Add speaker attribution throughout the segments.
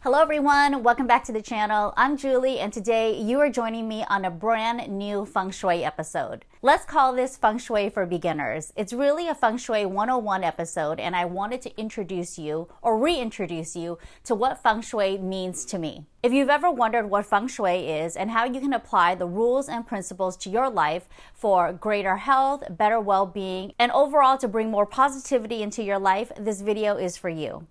Speaker 1: Hello everyone, welcome back to the channel. I'm Julie and today you are joining me on a brand new Feng Shui episode. Let's call this Feng Shui for beginners. It's really a Feng Shui 101 episode and I wanted to introduce you or reintroduce you to what Feng Shui means to me. If you've ever wondered what Feng Shui is and how you can apply the rules and principles to your life for greater health, better well-being, and overall to bring more positivity into your life, this video is for you.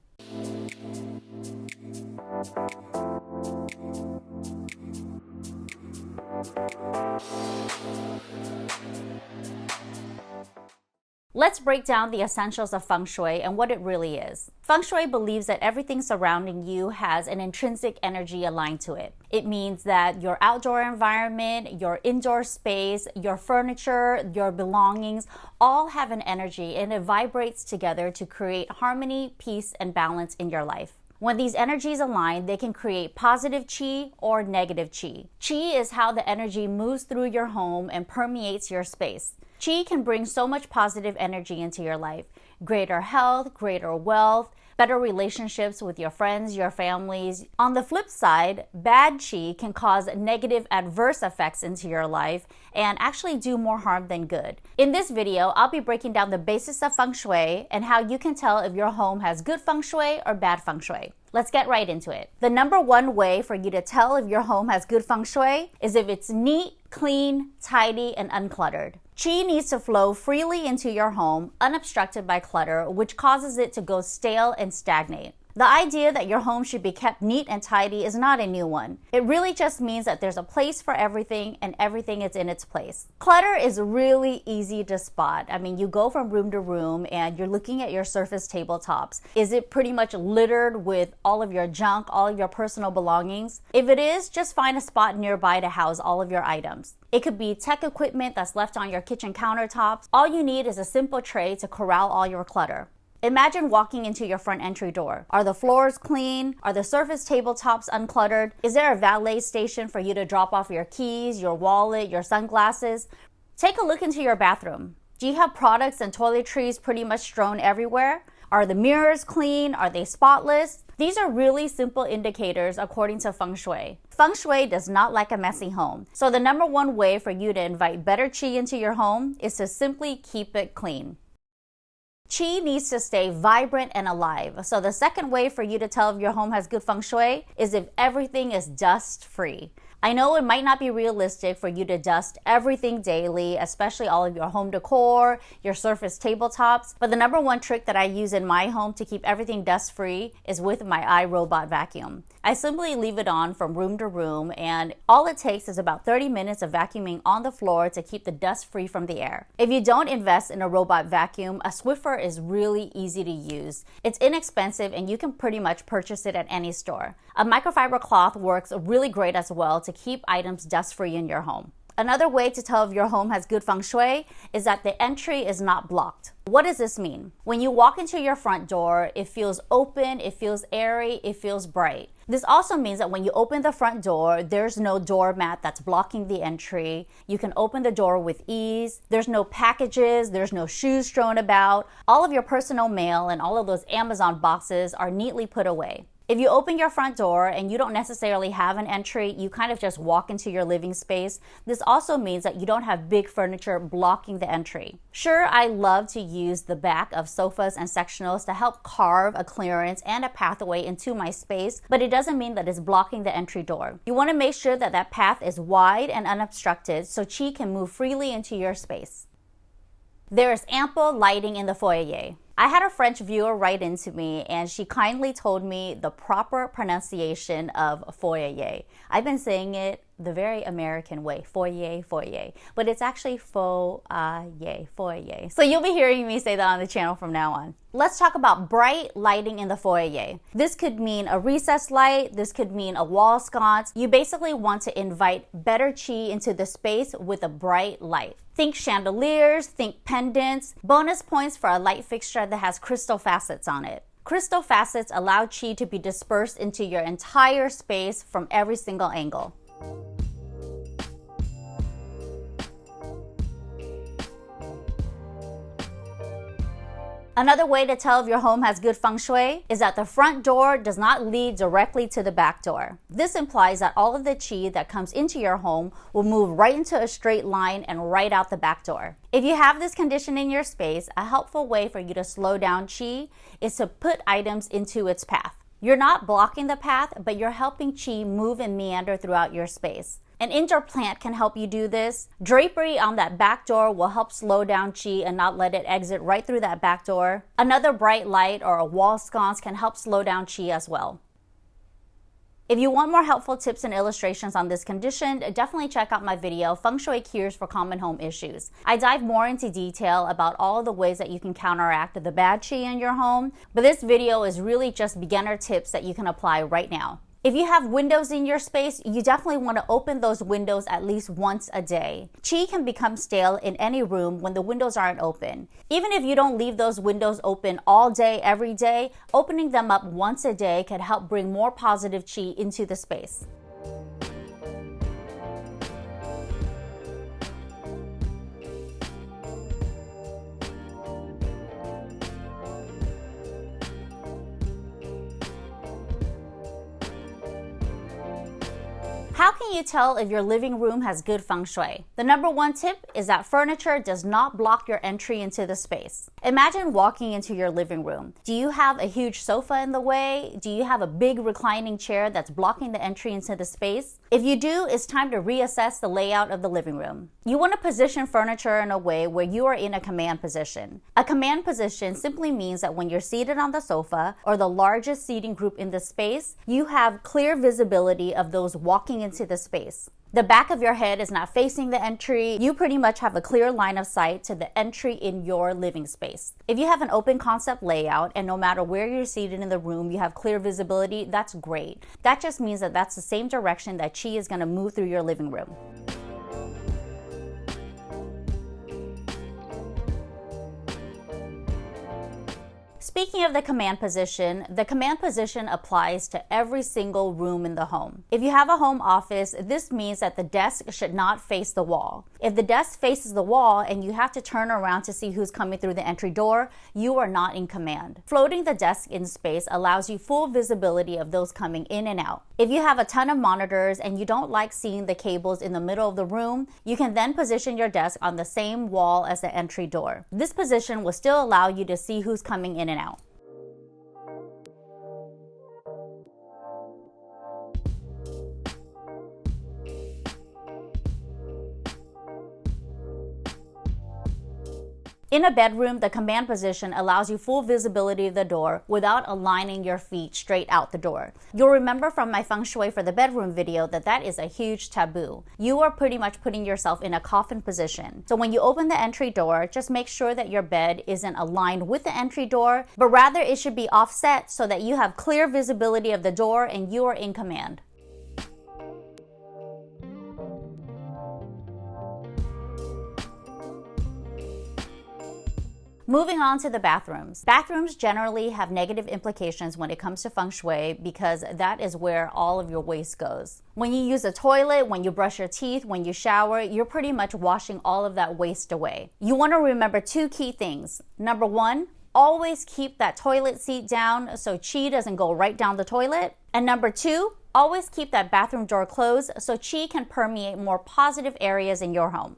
Speaker 1: Let's break down the essentials of Feng Shui and what it really is. Feng Shui believes that everything surrounding you has an intrinsic energy aligned to it. It means that your outdoor environment, your indoor space, your furniture, your belongings, all have an energy and it vibrates together to create harmony, peace, and balance in your life. When these energies align, they can create positive qi or negative qi. Qi is how the energy moves through your home and permeates your space. Qi can bring so much positive energy into your life. Greater health, greater wealth, better relationships with your friends, your families. On the flip side, bad qi can cause negative adverse effects into your life and actually do more harm than good. In this video, I'll be breaking down the basics of Feng Shui and how you can tell if your home has good Feng Shui or bad Feng Shui. Let's get right into it. The number one way for you to tell if your home has good Feng Shui is if it's neat, clean, tidy, and uncluttered. Qi needs to flow freely into your home, unobstructed by clutter, which causes it to go stale and stagnate. The idea that your home should be kept neat and tidy is not a new one. It really just means that there's a place for everything and everything is in its place. Clutter is really easy to spot. I mean, you go from room to room and you're looking at your surface tabletops. Is it pretty much littered with all of your junk, all of your personal belongings? If it is, just find a spot nearby to house all of your items. It could be tech equipment that's left on your kitchen countertops. All you need is a simple tray to corral all your clutter. Imagine walking into your front entry door. Are the floors clean? Are the surface tabletops uncluttered? Is there a valet station for you to drop off your keys, your wallet, your sunglasses? Take a look into your bathroom. Do you have products and toiletries pretty much strewn everywhere? Are the mirrors clean? Are they spotless? These are really simple indicators according to Feng Shui. Feng Shui does not like a messy home. So the number one way for you to invite better qi into your home is to simply keep it clean. Qi needs to stay vibrant and alive. So the second way for you to tell if your home has good Feng Shui is if everything is dust-free. I know it might not be realistic for you to dust everything daily, especially all of your home decor, your surface tabletops, but the number one trick that I use in my home to keep everything dust-free is with my iRobot vacuum. I simply leave it on from room to room and all it takes is about 30 minutes of vacuuming on the floor to keep the dust free from the air. If you don't invest in a robot vacuum, a Swiffer is really easy to use. It's inexpensive and you can pretty much purchase it at any store. A microfiber cloth works really great as well to keep items dust-free in your home. Another way to tell if your home has good Feng Shui is that the entry is not blocked. What does this mean? When you walk into your front door, it feels open, it feels airy, it feels bright. This also means that when you open the front door, there's no doormat that's blocking the entry. You can open the door with ease. There's no packages, there's no shoes strewn about. All of your personal mail and all of those Amazon boxes are neatly put away. If you open your front door and you don't necessarily have an entry, you kind of just walk into your living space. This also means that you don't have big furniture blocking the entry. Sure, I love to use the back of sofas and sectionals to help carve a clearance and a pathway into my space, but it doesn't mean that it's blocking the entry door. You want to make sure that that path is wide and unobstructed so qi can move freely into your space. There is ample lighting in the foyer. I had a French viewer write into me and she kindly told me the proper pronunciation of foyer. I've been saying it the very American way, foyer, foyer, but it's actually foyer, foyer. So you'll be hearing me say that on the channel from now on. Let's talk about bright lighting in the foyer. This could mean a recessed light, this could mean a wall sconce. You basically want to invite better qi into the space with a bright light. Think chandeliers, think pendants. Bonus points for a light fixture that has crystal facets on it. Crystal facets allow qi to be dispersed into your entire space from every single angle. Another way to tell if your home has good feng shui is that the front door does not lead directly to the back door. This implies that all of the qi that comes into your home will move right into a straight line and right out the back door. If you have this condition in your space, a helpful way for you to slow down qi is to put items into its path. You're not blocking the path, but you're helping qi move and meander throughout your space. An indoor plant can help you do this. Drapery on that back door will help slow down qi and not let it exit right through that back door. Another bright light or a wall sconce can help slow down qi as well. If you want more helpful tips and illustrations on this condition, definitely check out my video, Feng Shui Cures for Common Home Issues. I dive more into detail about all of the ways that you can counteract the bad qi in your home, but this video is really just beginner tips that you can apply right now. If you have windows in your space, you definitely want to open those windows at least once a day. Qi can become stale in any room when the windows aren't open. Even if you don't leave those windows open all day, every day, opening them up once a day can help bring more positive qi into the space. How can you tell if your living room has good feng shui? The number one tip is that furniture does not block your entry into the space. Imagine walking into your living room. Do you have a huge sofa in the way? Do you have a big reclining chair that's blocking the entry into the space? If you do, it's time to reassess the layout of the living room. You want to position furniture in a way where you are in a command position. A command position simply means that when you're seated on the sofa or the largest seating group in the space, you have clear visibility of those walking into the space. The back of your head is not facing the entry. You pretty much have a clear line of sight to the entry in your living space. If you have an open concept layout and no matter where you're seated in the room, you have clear visibility, that's great. That just means that that's the same direction that qi is going to move through your living room. Speaking of the command position applies to every single room in the home. If you have a home office, this means that the desk should not face the wall. If the desk faces the wall and you have to turn around to see who's coming through the entry door, you are not in command. Floating the desk in space allows you full visibility of those coming in and out. If you have a ton of monitors and you don't like seeing the cables in the middle of the room, you can then position your desk on the same wall as the entry door. This position will still allow you to see who's coming in and out. In a bedroom, the command position allows you full visibility of the door without aligning your feet straight out the door. You'll remember from my Feng Shui for the bedroom video that that is a huge taboo. You are pretty much putting yourself in a coffin position. So when you open the entry door, just make sure that your bed isn't aligned with the entry door, but rather it should be offset so that you have clear visibility of the door and you are in command. Moving on to the bathrooms. Bathrooms generally have negative implications when it comes to feng shui because that is where all of your waste goes. When you use a toilet, when you brush your teeth, when you shower, you're pretty much washing all of that waste away. You want to remember two key things. Number one, always keep that toilet seat down so qi doesn't go right down the toilet. And number two, always keep that bathroom door closed so qi can permeate more positive areas in your home.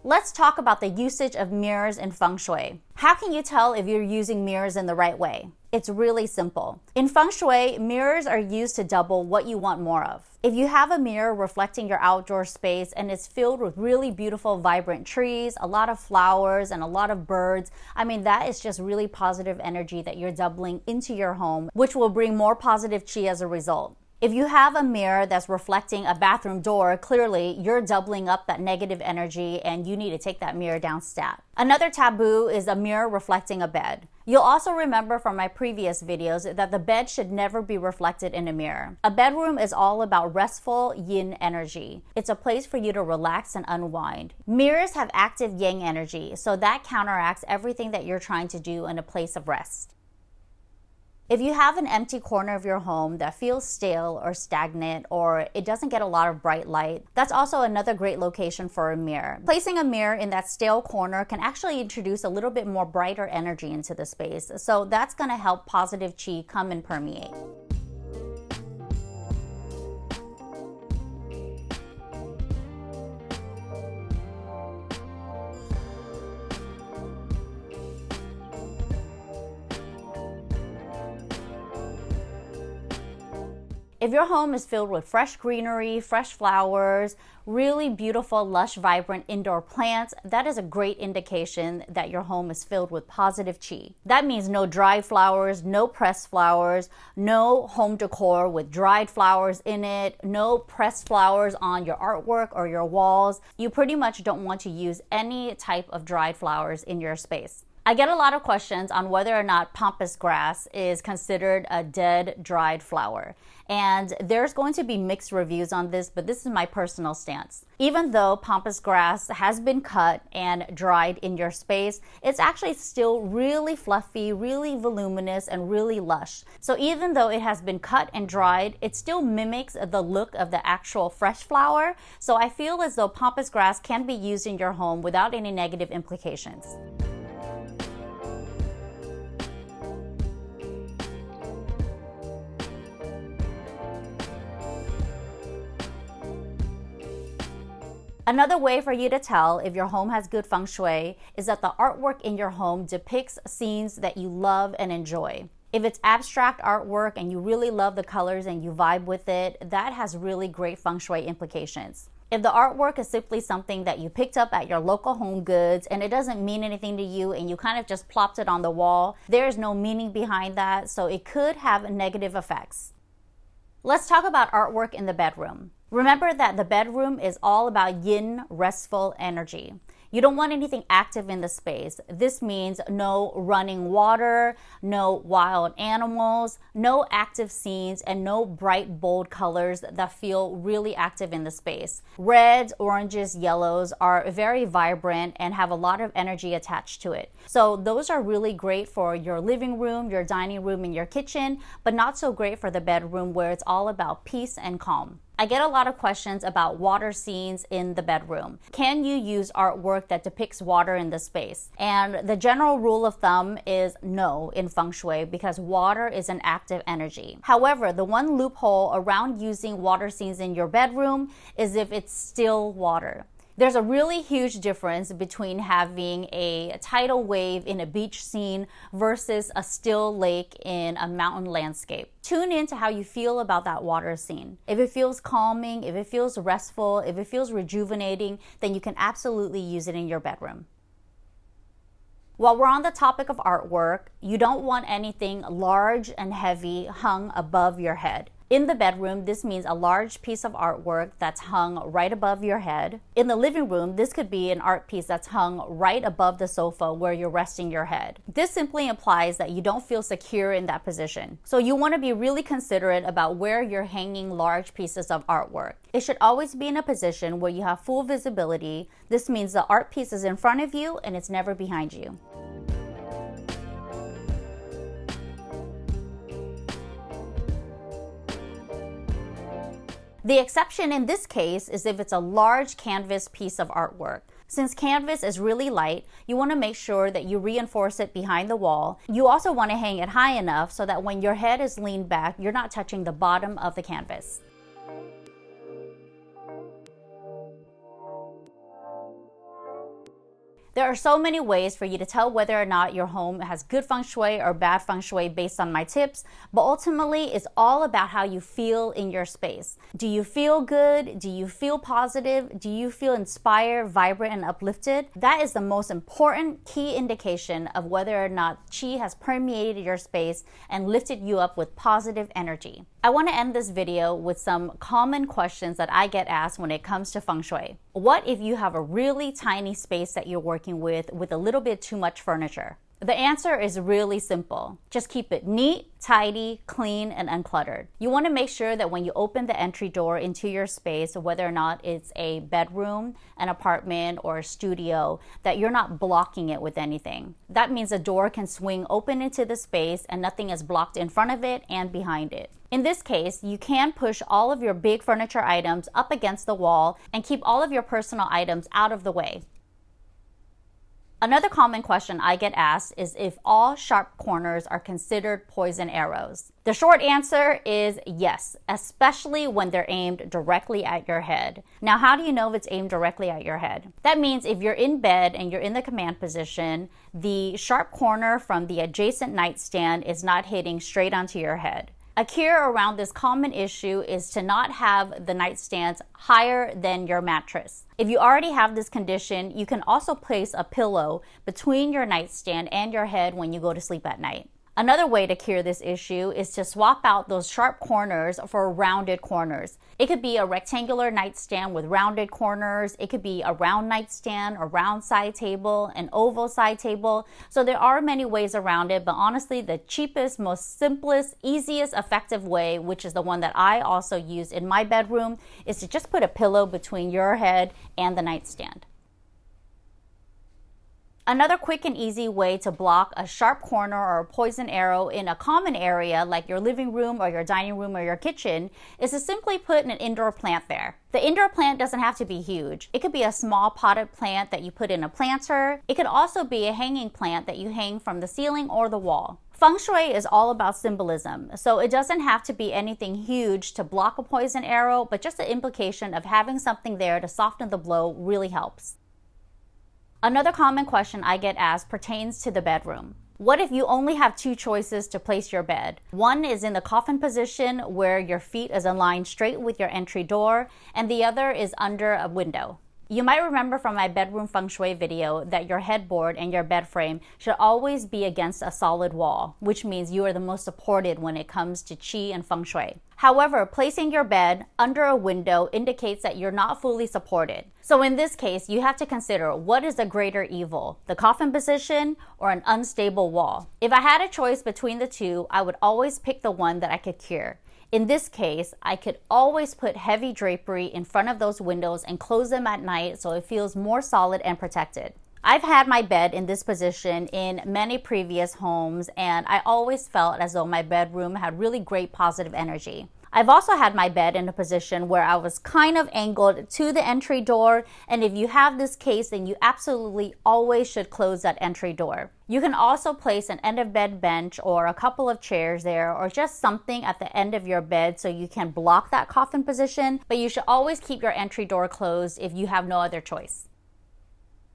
Speaker 1: Let's talk about the usage of mirrors in feng shui. How can you tell if you're using mirrors in the right way? It's really simple. In feng shui, mirrors are used to double what you want more of. If you have a mirror reflecting your outdoor space and it's filled with really beautiful, vibrant trees, a lot of flowers, and a lot of birds, that is just really positive energy that you're doubling into your home, which will bring more positive qi as a result. If you have a mirror that's reflecting a bathroom door, clearly you're doubling up that negative energy and you need to take that mirror down stat. Another taboo is a mirror reflecting a bed. You'll also remember from my previous videos that the bed should never be reflected in a mirror. A bedroom is all about restful yin energy. It's a place for you to relax and unwind. Mirrors have active yang energy, so that counteracts everything that you're trying to do in a place of rest. If you have an empty corner of your home that feels stale or stagnant, or it doesn't get a lot of bright light, that's also another great location for a mirror. Placing a mirror in that stale corner can actually introduce a little bit more brighter energy into the space, so that's going to help positive chi come and permeate. If your home is filled with fresh greenery, fresh flowers, really beautiful, lush, vibrant indoor plants, that is a great indication that your home is filled with positive chi. That means no dried flowers, no pressed flowers, no home decor with dried flowers in it, no pressed flowers on your artwork or your walls. You pretty much don't want to use any type of dried flowers in your space. I get a lot of questions on whether or not pampas grass is considered a dead, dried flower. And there's going to be mixed reviews on this, but this is my personal stance. Even though pampas grass has been cut and dried in your space, it's actually still really fluffy, really voluminous, and really lush. So even though it has been cut and dried, it still mimics the look of the actual fresh flower. So I feel as though pampas grass can be used in your home without any negative implications. Another way for you to tell if your home has good feng shui is that the artwork in your home depicts scenes that you love and enjoy. If it's abstract artwork and you really love the colors and you vibe with it, that has really great feng shui implications. If the artwork is simply something that you picked up at your local Home Goods and it doesn't mean anything to you and you kind of just plopped it on the wall, there's no meaning behind that, so it could have negative effects. Let's talk about artwork in the bedroom. Remember that the bedroom is all about yin, restful energy. You don't want anything active in the space. This means no running water, no wild animals, no active scenes, and no bright, bold colors that feel really active in the space. Reds, oranges, yellows are very vibrant and have a lot of energy attached to it. So those are really great for your living room, your dining room, and your kitchen, but not so great for the bedroom where it's all about peace and calm. I get a lot of questions about water scenes in the bedroom. Can you use artwork that depicts water in the space? And the general rule of thumb is no in feng shui because water is an active energy. However, the one loophole around using water scenes in your bedroom is if it's still water. There's a really huge difference between having a tidal wave in a beach scene versus a still lake in a mountain landscape. Tune into how you feel about that water scene. If it feels calming, if it feels restful, if it feels rejuvenating, then you can absolutely use it in your bedroom. While we're on the topic of artwork, you don't want anything large and heavy hung above your head. In the bedroom, this means a large piece of artwork that's hung right above your head. In the living room, this could be an art piece that's hung right above the sofa where you're resting your head. This simply implies that you don't feel secure in that position. So you want to be really considerate about where you're hanging large pieces of artwork. It should always be in a position where you have full visibility. This means the art piece is in front of you and it's never behind you. The exception in this case is if it's a large canvas piece of artwork. Since canvas is really light, you want to make sure that you reinforce it behind the wall. You also want to hang it high enough so that when your head is leaned back, you're not touching the bottom of the canvas. There are so many ways for you to tell whether or not your home has good feng shui or bad feng shui based on my tips, but ultimately it's all about how you feel in your space. Do you feel good? Do you feel positive? Do you feel inspired, vibrant, and uplifted? That is the most important key indication of whether or not qi has permeated your space and lifted you up with positive energy. I want to end this video with some common questions that I get asked when it comes to feng shui. What if you have a really tiny space that you're working with a little bit too much furniture? The answer is really simple. Just keep it neat, tidy, clean, and uncluttered. You want to make sure that when you open the entry door into your space, whether or not it's a bedroom, an apartment, or a studio, that you're not blocking it with anything. That means the door can swing open into the space and nothing is blocked in front of it and behind it. In this case, you can push all of your big furniture items up against the wall and keep all of your personal items out of the way. Another common question I get asked is if all sharp corners are considered poison arrows. The short answer is yes, especially when they're aimed directly at your head. Now, how do you know if it's aimed directly at your head? That means if you're in bed and you're in the command position, the sharp corner from the adjacent nightstand is not hitting straight onto your head. A cure around this common issue is to not have the nightstands higher than your mattress. If you already have this condition, you can also place a pillow between your nightstand and your head when you go to sleep at night. Another way to cure this issue is to swap out those sharp corners for rounded corners. It could be a rectangular nightstand with rounded corners. It could be a round nightstand, a round side table, an oval side table. So there are many ways around it, but honestly, the cheapest, most simplest, easiest, effective way, which is the one that I also use in my bedroom, is to just put a pillow between your head and the nightstand. Another quick and easy way to block a sharp corner or a poison arrow in a common area like your living room or your dining room or your kitchen is to simply put an indoor plant there. The indoor plant doesn't have to be huge. It could be a small potted plant that you put in a planter. It could also be a hanging plant that you hang from the ceiling or the wall. Feng Shui is all about symbolism, so it doesn't have to be anything huge to block a poison arrow, but just the implication of having something there to soften the blow really helps. Another common question I get asked pertains to the bedroom. What if you only have two choices to place your bed? One is in the coffin position where your feet is aligned straight with your entry door, and the other is under a window. You might remember from my bedroom feng shui video that your headboard and your bed frame should always be against a solid wall, which means you are the most supported when it comes to qi and feng shui. However, placing your bed under a window indicates that you're not fully supported. So in this case, you have to consider what is the greater evil, the coffin position or an unstable wall. If I had a choice between the two, I would always pick the one that I could cure. In this case, I could always put heavy drapery in front of those windows and close them at night so it feels more solid and protected. I've had my bed in this position in many previous homes, and I always felt as though my bedroom had really great positive energy. I've also had my bed in a position where I was kind of angled to the entry door, and if you have this case, then you absolutely always should close that entry door. You can also place an end of bed bench or a couple of chairs there, or just something at the end of your bed so you can block that coffin position, but you should always keep your entry door closed if you have no other choice.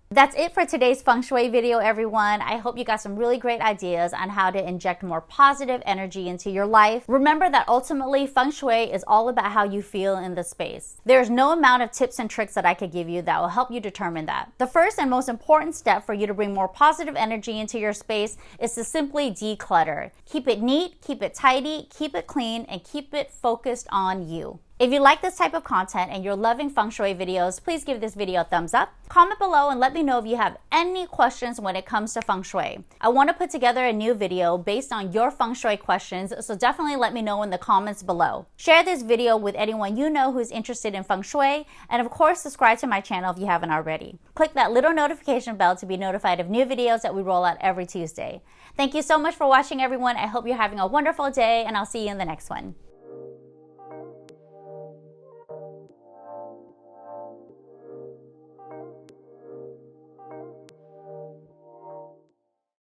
Speaker 1: That's it for today's feng shui video, everyone. I hope you got some really great ideas on how to inject more positive energy into your life. Remember that ultimately feng shui is all about how you feel in the space. There's no amount of tips and tricks that I could give you that will help you determine that. The first and most important step for you to bring more positive energy into your space is to simply declutter. Keep it neat, keep it tidy, keep it clean, and keep it focused on you. If you like this type of content and you're loving feng shui videos, please give this video a thumbs up. Comment below and let me know if you have any questions when it comes to feng shui. I want to put together a new video based on your feng shui questions, so definitely let me know in the comments below. Share this video with anyone you know who's interested in feng shui, and of course subscribe to my channel if you haven't already. Click that little notification bell to be notified of new videos that we roll out every Tuesday. Thank you so much for watching, everyone. I hope you're having a wonderful day, and I'll see you in the next one.